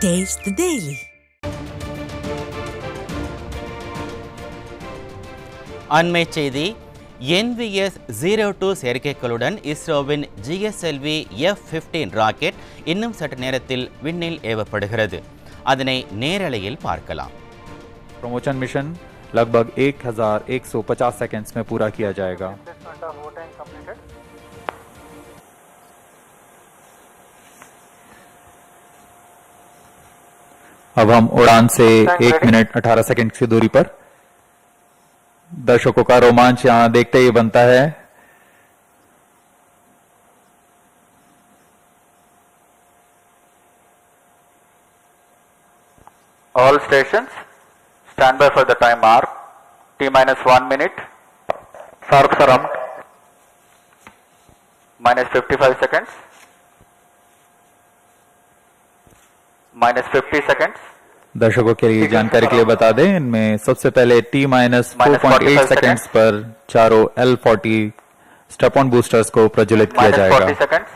Taste the Daily. அண்மை செய்தி. NVS-02 செயற்கைக்கோளுடன் இஸ்ரோவின் GSLV F-15 ராக்கெட் இன்னும் சற்று நேரத்தில் விண்ணில் ஏவப்படுகிறது. அதனை நேரலையில் பார்க்கலாம். प्रमोशन मिशन लगभग 1150 सेकंड्स में पूरा किया जाएगा. अब हम उड़ान से 1 मिनट 18 सेकंड की दूरी पर. दर्शकों का रोमांच यहां देखते ही बनता है. All stations stand by for the time mark. T-1 minute. Sharp surround. -55 seconds. -50 seconds. दर्शकों के लिए जानकारी के लिए बता दें, इनमें सबसे पहले T-4.8 सेकंड्स पर चारों L-40 स्टेप ऑन बूस्टर्स को प्रज्वलित किया जाएगा. -40 seconds.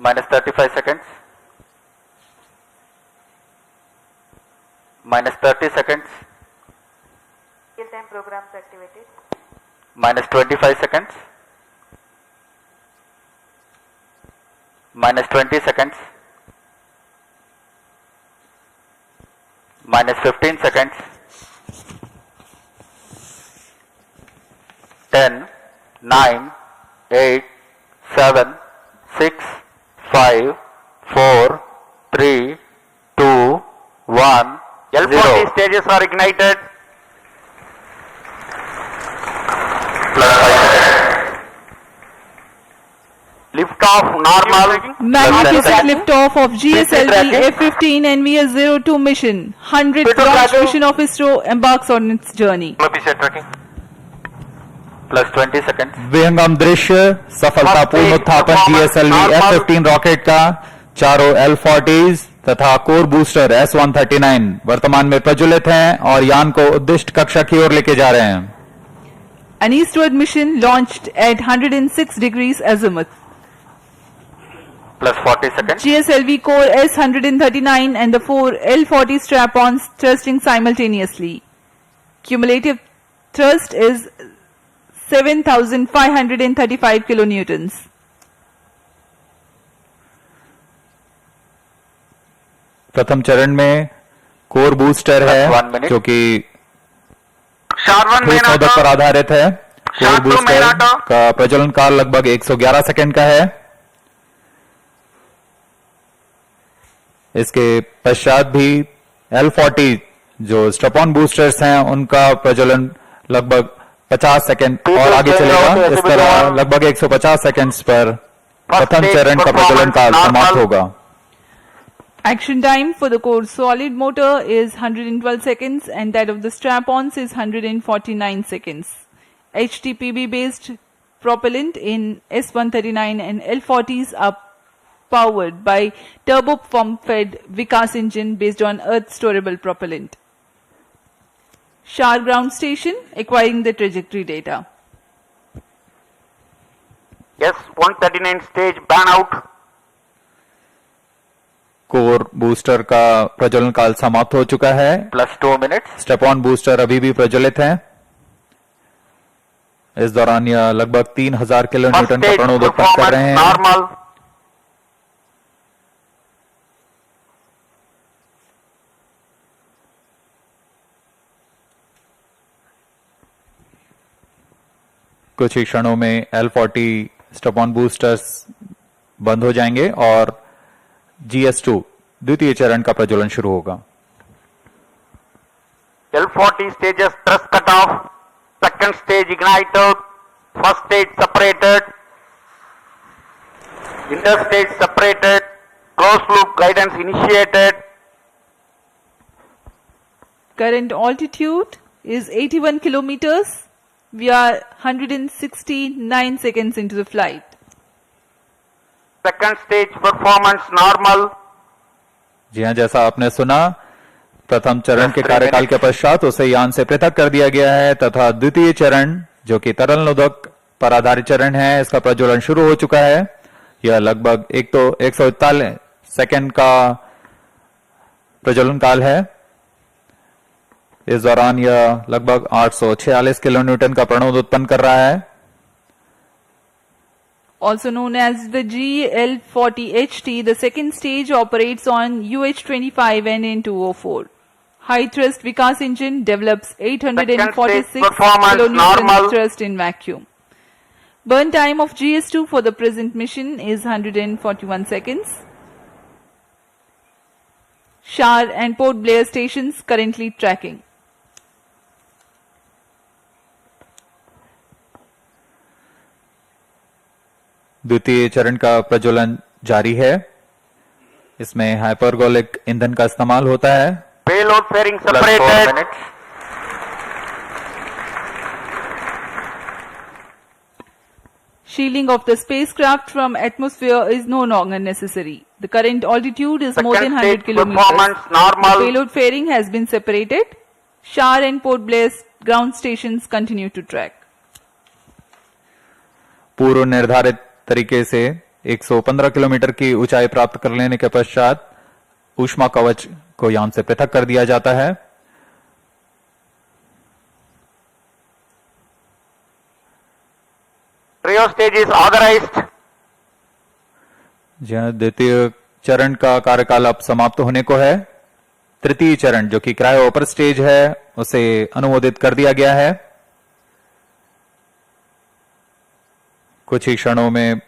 -35 seconds. -30 seconds. TSM programs activated. -25 seconds. -20 seconds. -15 seconds. 10, 9, 8, 7, 6, 5, 4, 3, 2, 1, L-40 stages are ignited. Lift off normal. Magnificent liftoff of GSLV F-15 NVS-02 mission. 100th launch mission of ISRO embarks on its journey. Plus 20 seconds. विहंगम दृश्य सफलतापूर्ण उत्थापन GSLV F-15 rocket का. चारों L-40s तथा core booster S-139 वर्तमान में प्रज्वलित हैं और यान को उद्दिष्ट कक्षा की ओर लेके जा रहे हैं. An eastward mission launched at 106 degrees azimuth. Plus 40 seconds. GSLV core S-139 and the 4 L-40 strap-ons thrusting simultaneously. Cumulative thrust is 7,535 kilonewtons. प्रथम चरण में कोर बूस्टर है जो कि ठोस नोदक पर आधारित है. कोर बूस्टर का प्रज्वलन काल लगभग 111 सेकंड का है. इसके पश्चात भी L-40 जो स्टेप-ऑन बूस्टर्स हैं उनका प्रज्वलन लगभग 50 सेकंड और आगे चलेगा. इस तरह लगभग 150 सेकंड्स पर प्रथम चरण का प्रज्वलन काल समाप्त होगा. Action time for the core solid motor is 112 seconds and that of the strap-ons is 149 seconds. HTPB based propellant in S-139 and L-40s are powered by turbo pump fed Vikas engine based on earth storable propellant. Shar ground station acquiring the trajectory data. S-139 stage burn out. Core booster का प्रज्वलन काल समाप्त हो चुका है. Plus 2 minutes. Step on booster अभी भी प्रज्वलित है. इस दौरान यह लगभग 3000 किलोन्यूटन का प्रणोदक कर रहे हैं. Normal. कुछ ही क्षणों में L-40 स्टेप ऑन बूस्टर्स बंद हो जाएंगे और GS-2 द्वितीय चरण का प्रज्वलन शुरू होगा. L-40 stages thrust cut off. Second stage ignited. First stage separated. Interstage separated. Closed loop guidance initiated. Current altitude is 81 kilometers. We are 169 seconds into the flight. Second stage performance normal. जी हाँ, जैसा आपने सुना, प्रथम चरण के कार्यकाल के पश्चात उसे यान से पृथक कर दिया गया है तथा द्वितीय चरण जो कि तरल नोदक पर आधारित चरण है, इसका प्रज्वलन शुरू हो चुका है. यह लगभग 141 सेकंड का प्रज्वलन काल है। इस दौरान यह लगभग 846 किलोन्यूटन का प्रणोद उत्पन्न कर रहा है। Also known as the GL40HT, the second stage operates on UH25 and N204. High thrust Vikas engine develops 846 performance kilonewton normal. thrust in vacuum. Burn time of GS2 for the present mission is 141 seconds. Shar and Port Blair stations currently tracking. द्वितीय चरण का प्रज्वलन जारी है। इसमें hypergolic ईंधन का इस्तेमाल होता है। Payload fairing separated. Shielding of the spacecraft from atmosphere is no longer necessary. The current altitude is more than 100 Second stage kilometers. performance The normal. payload fairing has been separated. Shar and Port Blair ground stations continue to track. पूर्व निर्धारित तरीके से 115 kilometre की ऊंचाई प्राप्त कर लेने के पश्चात ऊष्मा कवच को यान से पृथक कर दिया जाता है। Trio stage is authorized. जहां द्वितीय चरण का कार्यकाल अब समाप्त होने को है। तृतीय चरण जो कि क्रायो अपर स्टेज है उसे अनुमोदित कर दिया गया है। कुछ ही क्षणों में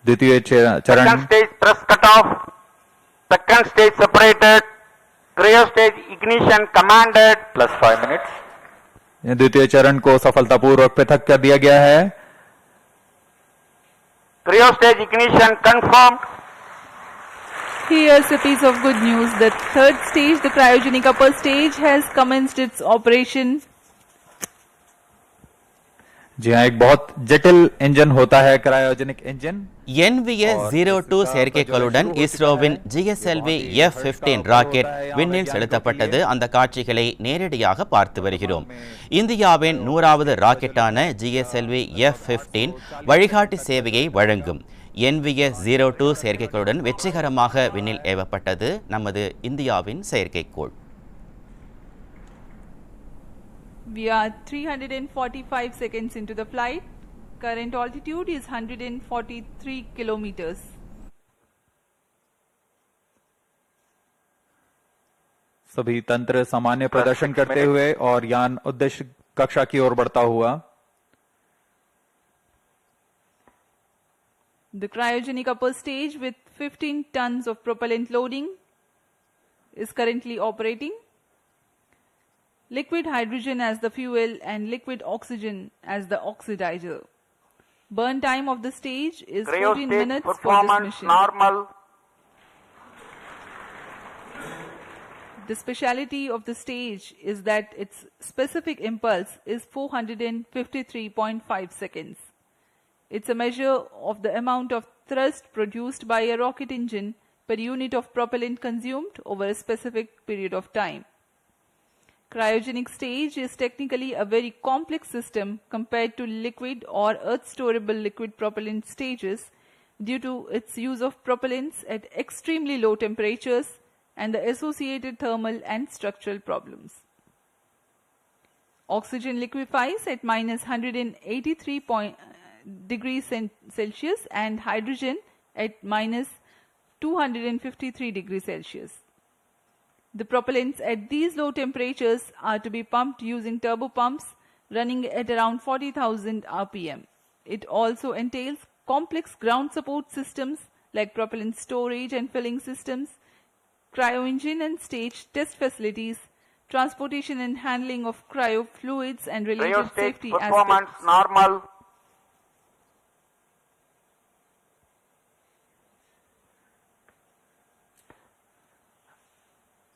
द्वितीय Second चरण stage thrust cutoff. Second stage separated. Trio stage ignition commanded. +5 minutes. द्वितीय चरण को सफलतापूर्वक पृथक कर दिया गया है। Trio stage ignition confirmed. Here's a piece of good news. The third stage, the cryogenic upper stage, has commenced its operation. जी हाँ, एक बहुत जटिल इंजन होता है क्रायोजेनिक इंजन। NVS-02 செயற்கைக்கோளுடன் இஸ்ரோவின் GSLV F-15 ராக்கெட் விண்ணில் செலுத்தப்பட்டது. அந்த காட்சிகளை நேரடியாக பார்த்து வருகிறோம். இந்தியாவின் 100வது ராக்கெட்டான GSLV F-15 வழிகாட்டி சேவையை வழங்கும். NVS-02 செயற்கைக்கோளுடன் வெற்றிகரமாக விண்ணில் ஏவப்பட்டது நமது இந்தியாவின் செயற்கைக்கோள். We are 345 seconds into the flight. Current altitude is 143 kilometers. सभी तंत्र सामान्य प्रदर्शन करते हुए और यान उद्देश्य कक्षा की ओर बढ़ता हुआ। The cryogenic upper stage with 15 tons of propellant loading is currently operating. Liquid hydrogen as the fuel and liquid oxygen as the oxidizer. Burn time of the stage is Trio 14 stage minutes for this performance mission. normal. The speciality of the stage is that its specific impulse is 453.5 seconds. It's a measure of the amount of thrust produced by a rocket engine per unit of propellant consumed over a specific period of time. Cryogenic stage is technically a very complex system compared to liquid or earth-storable liquid propellant stages due to its use of propellants at extremely low temperatures and the associated thermal and structural problems. Oxygen liquefies at -183 degrees Celsius and hydrogen at -253 degrees Celsius. The propellants at these low temperatures are to be pumped using turbopumps running at around 40,000 RPM. It also entails complex ground support systems like propellant storage and filling systems, cryo-engine and stage test facilities, transportation and handling of cryo fluids and Trio related stage safety performance aspects. normal.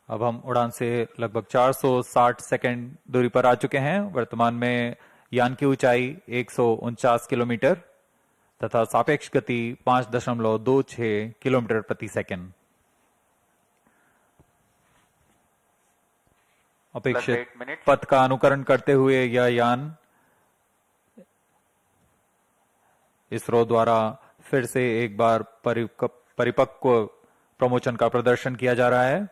अब हम उड़ान से लगभग 460 second दूरी पर आ चुके हैं। वर्तमान में यान की ऊंचाई 149 किलोमीटर तथा सापेक्ष गति 5.26 किलोमीटर प्रति सेकंड। अपेक्षित 8 minutes. पथ का अनुकरण करते हुए यह यान इसरो द्वारा फिर से एक बार परिपक्व प्रमोशन का प्रदर्शन किया जा रहा है।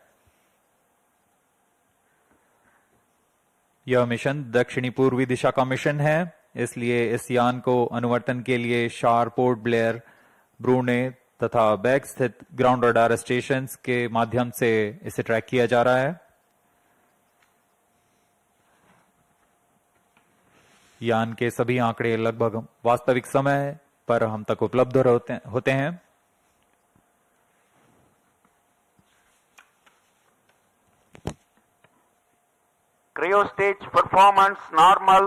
यह मिशन दक्षिणी पूर्वी दिशा का मिशन है, इसलिए इस यान को अनुवर्तन के लिए शार, पोर्ट ब्लेयर, ब्रूने तथा बैग स्थित ग्राउंड रडार स्टेशन के माध्यम से इसे ट्रैक किया जा रहा है। यान के सभी आंकड़े लगभग वास्तविक समय पर हम तक उपलब्ध होते हैं। Cryo stage performance normal.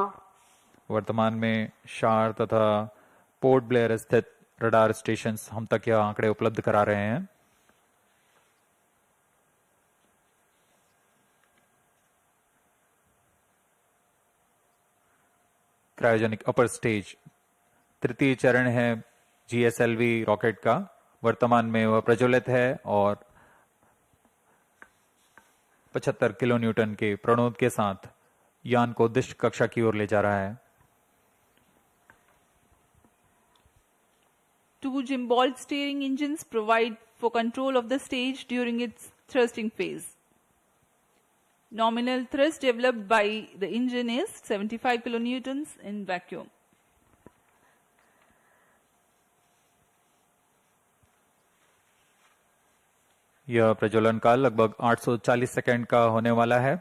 वर्तमान में शार तथा पोर्ट ब्लेयर स्थित रडार स्टेशन हम तक यह आंकड़े उपलब्ध करा रहे हैं। क्रायोजेनिक अपर स्टेज तृतीय चरण है GSLV रॉकेट का। वर्तमान में वह प्रज्वलित है और 75 किलो न्यूटन के प्रणोद के साथ यान को उद्दिष्ट कक्षा की ओर ले जा रहा है। 2 Gimbaled steering engines provide for control of the stage during its thrusting phase. Nominal thrust developed by the engine is 75 kilonewtons in vacuum. यह प्रज्वलन काल लगभग 840 सेकंड का होने वाला है।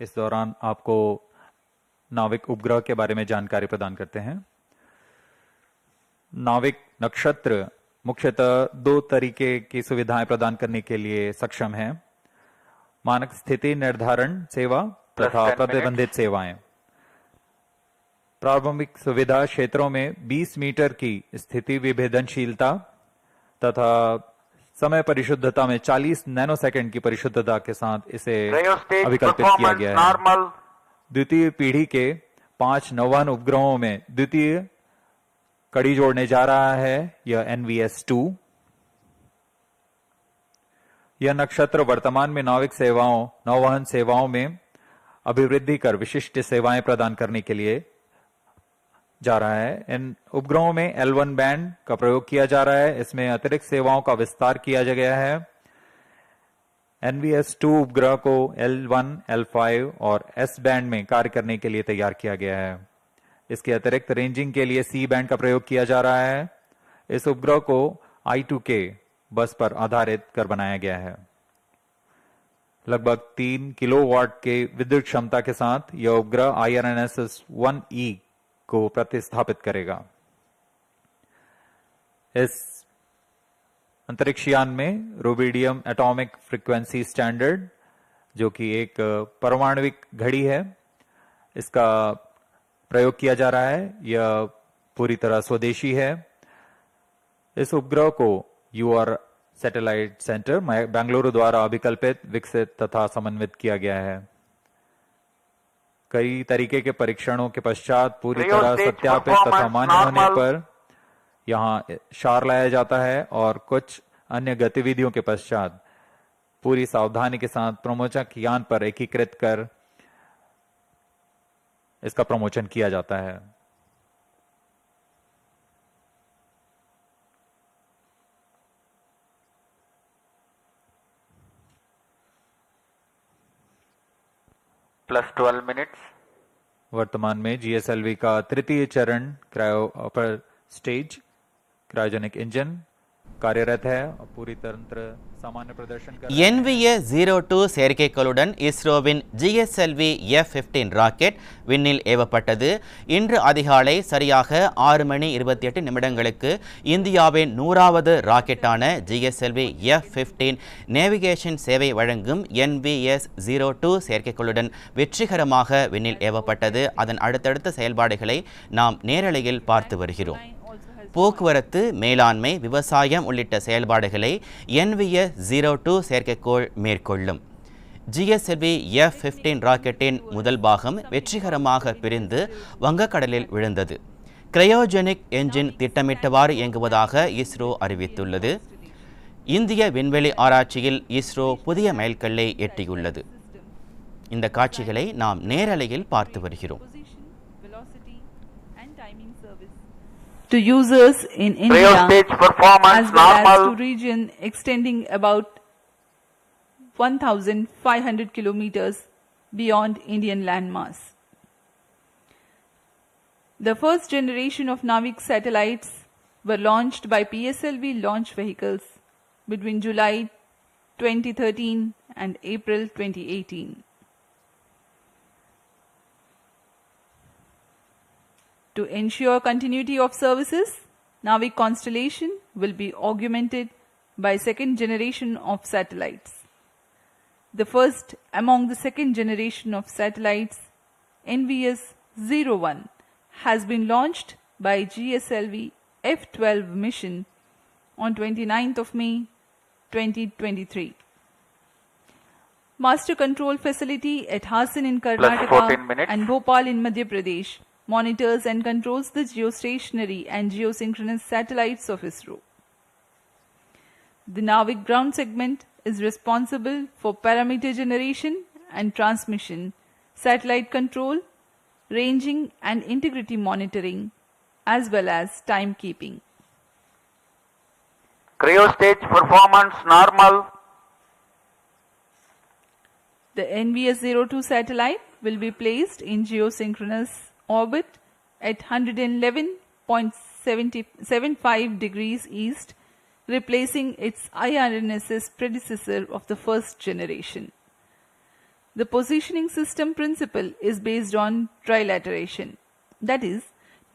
इस दौरान आपको नाविक उपग्रह के बारे में जानकारी प्रदान करते हैं। नाविक नक्षत्र मुख्यतः 2 तरीके की सुविधाएं प्रदान करने के लिए सक्षम है: मानक स्थिति निर्धारण सेवा तथा प्रतिबंधित सेवाएं। प्रारंभिक सुविधा क्षेत्रों में 20 मीटर की स्थिति विभेदनशीलता तथा समय परिशुद्धता में 40 नैनोसेकंड की परिशुद्धता के साथ इसे Cryo stage अभिकल्पित किया performance गया है। normal. द्वितीय पीढ़ी के 5 नौवहन उपग्रहों में द्वितीय कड़ी जोड़ने जा रहा है यह NVS-2। यह नक्षत्र वर्तमान में नाविक सेवाओं, नौवहन सेवाओं में अभिवृद्धि कर विशिष्ट सेवाएं प्रदान करने के लिए जा रहा है। इन उपग्रहों में L1 बैंड का प्रयोग किया जा रहा है। इसमें अतिरिक्त सेवाओं का विस्तार किया गया है। NVS-2 उपग्रह को L1, L5 और S बैंड में कार्य करने के लिए तैयार किया गया है। इसके अतिरिक्त रेंजिंग के लिए C बैंड का प्रयोग किया जा रहा है। इस उपग्रह को I2K बस पर आधारित कर बनाया गया है। लगभग 3 किलोवाट के विद्युत क्षमता के साथ यह उपग्रह IRNSS-1E को प्रतिस्थापित करेगा। इस अंतरिक्ष यान में रुबिडियम एटॉमिक फ्रीक्वेंसी स्टैंडर्ड, जो कि एक परमाणविक घड़ी है, इसका प्रयोग किया जा रहा है। यह पूरी तरह स्वदेशी है। इस उपग्रह को UR सैटेलाइट सेंटर बेंगलुरु द्वारा अभिकल्पित, विकसित तथा समन्वित किया गया है। कई तरीके के परीक्षणों के पश्चात पूरी तरह सत्यापित तथा मान्य होने पर यहां शार लाया जाता है और कुछ अन्य गतिविधियों के पश्चात पूरी सावधानी के साथ प्रमोचक यान पर एकीकृत कर इसका प्रमोशन किया जाता है। +12 minutes. वर्तमान में GSLV का तृतीय चरण cryo upper stage cryogenic engine कार्यरत है और पूरी तंत्र सामान्य प्रदर्शन कर रहा है। NVA-02 செயற்கைக்கோளுடன் இஸ்ரோவின் GSLV F-15 ராக்கெட் விண்ணில் ஏவப்பட்டது. இன்று அதிகாலை சரியாக 6:28 இந்தியாவின் 100வது ராக்கெட்டான GSLV F-15 நேவிகேஷன் சேவை வழங்கும் NVS-02 செயற்கைக்கோளுடன் வெற்றிகரமாக விண்ணில் ஏவப்பட்டது. அதன் அடுத்தடுத்த செயல்பாடுகளை நாம் நேரலையில் பார்த்து வருகிறோம். போக்குவரத்து, மேலாண்மை, விவசாயம் உள்ளிட்ட செயல்பாடுகளை NVS-02 செயற்கைக்கோள் மேற்கொள்ளும். GSLV F-15 ராக்கெட்டின் முதல் பாகம் வெற்றிகரமாக பிரிந்து வங்கக்கடலில் விழுந்தது. கிரையோஜெனிக் என்ஜின் திட்டமிட்டவாறு இயங்குவதாக இஸ்ரோ அறிவித்துள்ளது. இந்திய விண்வெளி ஆராய்ச்சியில் இஸ்ரோ புதிய மைல்கல்லை எட்டியுள்ளது. இந்த காட்சிகளை நாம் நேரலையில் பார்த்து வருகிறோம். to users in Cryo India stage performance as well as to normal. region extending about 1,500 kilometers beyond Indian landmass. The first generation of Navik satellites were launched by PSLV launch vehicles between July 2013 and April 2018. To ensure continuity of services, Navik constellation will be augmented by second generation of satellites. The first among the second generation of satellites, NVS-01, has been launched by GSLV F-12 mission on 29th of May 2023. Master Control Facility at Hassan in 14 Karnataka minutes. and Bhopal in Madhya Pradesh monitors and controls the geostationary and geosynchronous satellites of ISRO. The Navik ground segment is responsible for parameter generation and transmission, satellite control, ranging and integrity monitoring, as well as timekeeping. Cryo stage performance normal. The NVS-02 satellite will be placed in geosynchronous orbit at 111.75 degrees east, replacing its IRNSS predecessor of the first generation. The positioning system principle is based on trilateration, that is,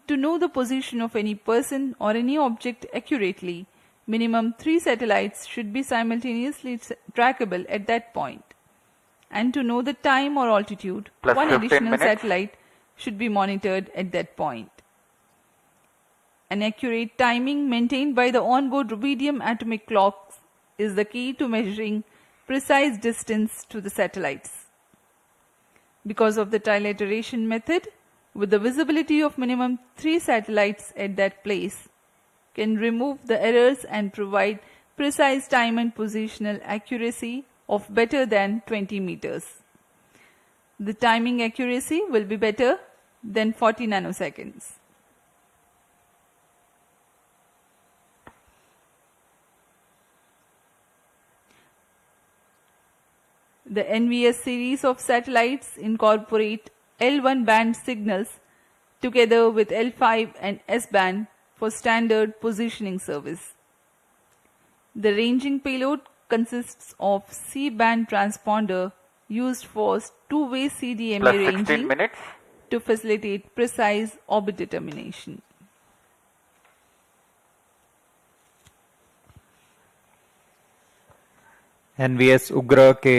to know the position of any person or any object accurately, minimum 3 satellites should be simultaneously trackable at that point. And to know the time or altitude, Plus one 15 additional minutes. satellite should be monitored at that point. An accurate timing maintained by the onboard rubidium atomic clocks is the key to measuring precise distance to the satellites. Because of the trilateration method, with the visibility of minimum 3 satellites at that place, can remove the errors and provide precise time and positional accuracy of better than 20 meters. The timing accuracy will be better than 40 nanoseconds. The NVS series of satellites incorporate L1 band signals together with L5 and S band for standard positioning service. The ranging payload consists of C-band transponder used for two-way CDMA Plus 16 ranging minutes. to facilitate precise orbit determination. NVS उग्र के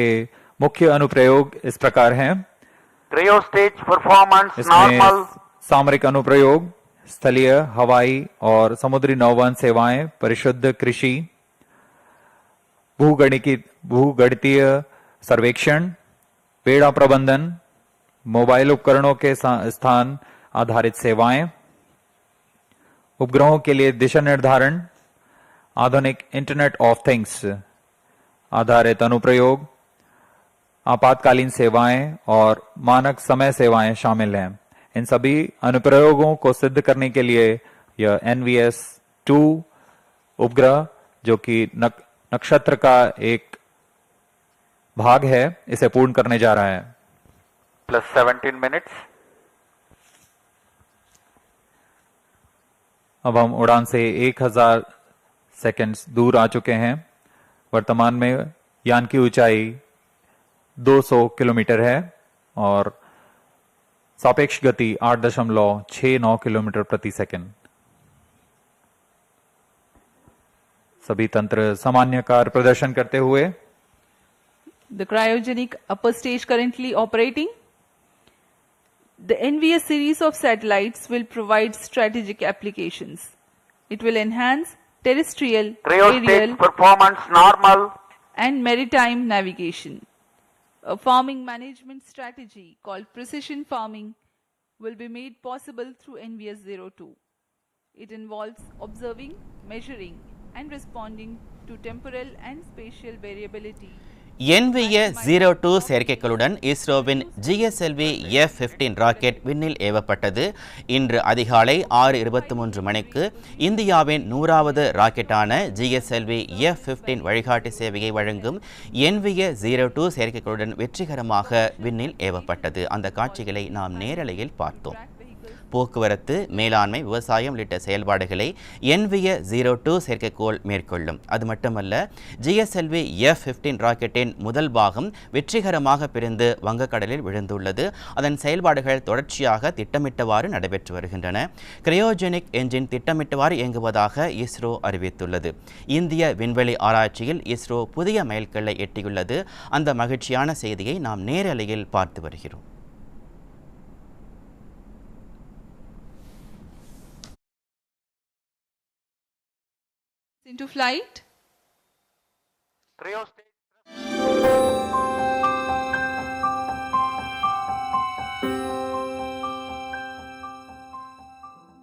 मुख्य अनुप्रयोग इस प्रकार हैं। Cryo stage performance इसमें normal. सामरिक अनुप्रयोग, स्थलीय, हवाई और समुद्री नौवहन सेवाएं, परिशुद्ध कृषि, भूगणितीय सर्वेक्षण, पेड़ा प्रबंधन, मोबाइल उपकरणों के स्थान आधारित सेवाएं, उपग्रहों के लिए दिशा निर्धारण, आधुनिक इंटरनेट ऑफ थिंग्स आधारित अनुप्रयोग, आपातकालीन सेवाएं और मानक समय सेवाएं शामिल हैं। इन सभी अनुप्रयोगों को सिद्ध करने के लिए यह NVS-2 उपग्रह, जो कि नक्षत्र का एक भाग है, इसे पूर्ण करने जा रहा है। Plus 17 minutes. अब हम उड़ान से 1000 सेकंड्स दूर आ चुके हैं। वर्तमान में यान की ऊंचाई 200 किलोमीटर है और सापेक्ष गति 8.69 किलोमीटर प्रति सेकंड। सभी तंत्र सामान्य कार्य प्रदर्शन करते हुए The cryogenic upper stage currently operating. The NVS series of satellites will provide strategic applications. It will enhance terrestrial, Cryo aerial, stage performance normal. and maritime navigation. A farming management strategy called precision farming will be made possible through NVS-02. It involves observing, measuring, and responding to temporal and spatial variability. NVA-02 செயற்கைக்கோளுடன் இஸ்ரோவின் GSLV F-15 rocket விண்ணில் ஏவப்பட்டது. இன்று அதிகாலை 6:23 மணிக்கு இந்தியாவின் 100வது ராக்கெட்டான GSLV F-15 வழிகாட்டி சேவையை வழங்கும் NVA-02 செயற்கைக்கோளுடன் வெற்றிகரமாக விண்ணில் ஏவப்பட்டது. அந்த காட்சிகளை நாம் நேரலையில் பார்த்தோம். போக்குவரத்து, மேலாண்மை, விவசாயம் உள்ளிட்ட செயல்பாடுகளை NVA-02 செயற்கைக்கோள் மேற்கொள்ளும். அது மட்டுமல்ல, GSLV F-15 ராக்கெட்டின் முதல் பாகம் வெற்றிகரமாக பிரிந்து வங்கக்கடலில் விழுந்துள்ளது. அதன் செயல்பாடுகள் தொடர்ச்சியாக திட்டமிட்டவாறு நடைபெற்று வருகின்றன. கிரையோஜெனிக் என்ஜின் திட்டமிட்டவாறு இயங்குவதாக இஸ்ரோ அறிவித்துள்ளது. இந்திய விண்வெளி ஆராய்ச்சியில் இஸ்ரோ புதிய மைல்கல்லை எட்டியுள்ளது. அந்த மகிழ்ச்சியான செய்தியை நாம் நேரலையில் பார்த்து வருகிறோம். Into flight. Cryo stage